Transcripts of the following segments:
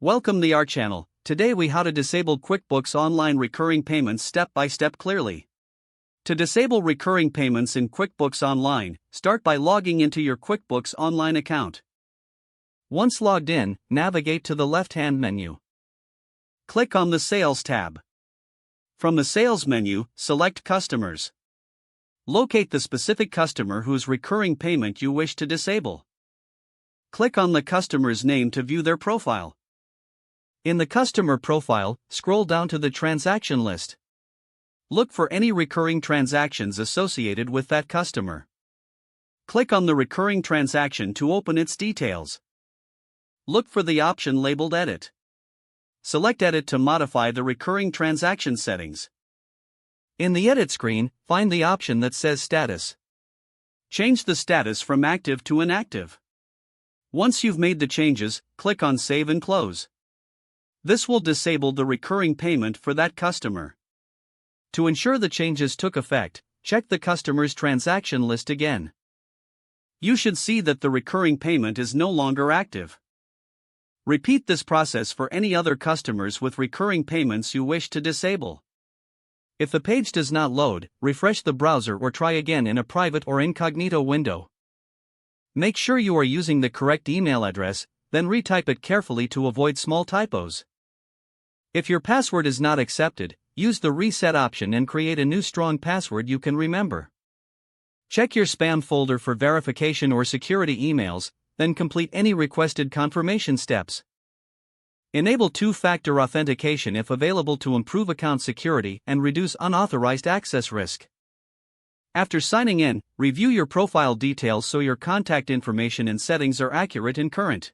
Welcome to our channel. Today we how to disable QuickBooks Online recurring payments step by step clearly. To disable recurring payments in QuickBooks Online, start by logging into your QuickBooks Online account. Once logged in, navigate to the left-hand menu. Click on the Sales tab. From the Sales menu, select Customers. Locate the specific customer whose recurring payment you wish to disable. Click on the customer's name to view their profile. In the customer profile, scroll down to the transaction list. Look for any recurring transactions associated with that customer. Click on the recurring transaction to open its details. Look for the option labeled Edit. Select Edit to modify the recurring transaction settings. In the Edit screen, find the option that says Status. Change the status from active to inactive. Once you've made the changes, click on Save and Close. This will disable the recurring payment for that customer. To ensure the changes took effect, check the customer's transaction list again. You should see that the recurring payment is no longer active. Repeat this process for any other customers with recurring payments you wish to disable. If the page does not load, refresh the browser or try again in a private or incognito window. Make sure you are using the correct email address, then retype it carefully to avoid small typos. If your password is not accepted, use the Reset option and create a new strong password you can remember. Check your spam folder for verification or security emails, then complete any requested confirmation steps. Enable two-factor authentication if available to improve account security and reduce unauthorized access risk. After signing in, review your profile details so your contact information and settings are accurate and current.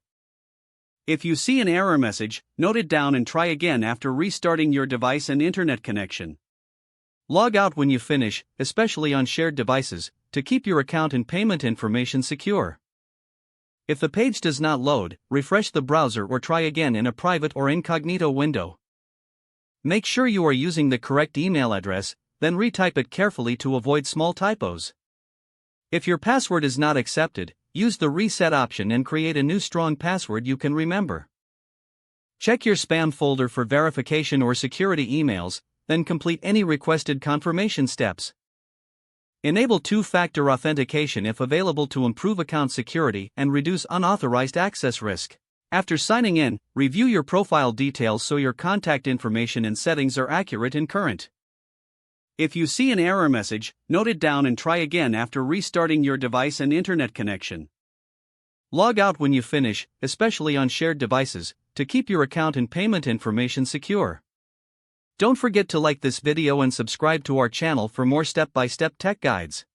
If you see an error message, note it down and try again after restarting your device and internet connection. Log out when you finish, especially on shared devices, to keep your account and payment information secure. If the page does not load, refresh the browser or try again in a private or incognito window. Make sure you are using the correct email address, then retype it carefully to avoid small typos. If your password is not accepted, use the Reset option and create a new strong password you can remember. Check your spam folder for verification or security emails, then complete any requested confirmation steps. Enable two-factor authentication if available to improve account security and reduce unauthorized access risk. After signing in, review your profile details so your contact information and settings are accurate and current. If you see an error message, note it down and try again after restarting your device and internet connection. Log out when you finish, especially on shared devices, to keep your account and payment information secure. Don't forget to like this video and subscribe to our channel for more step-by-step tech guides.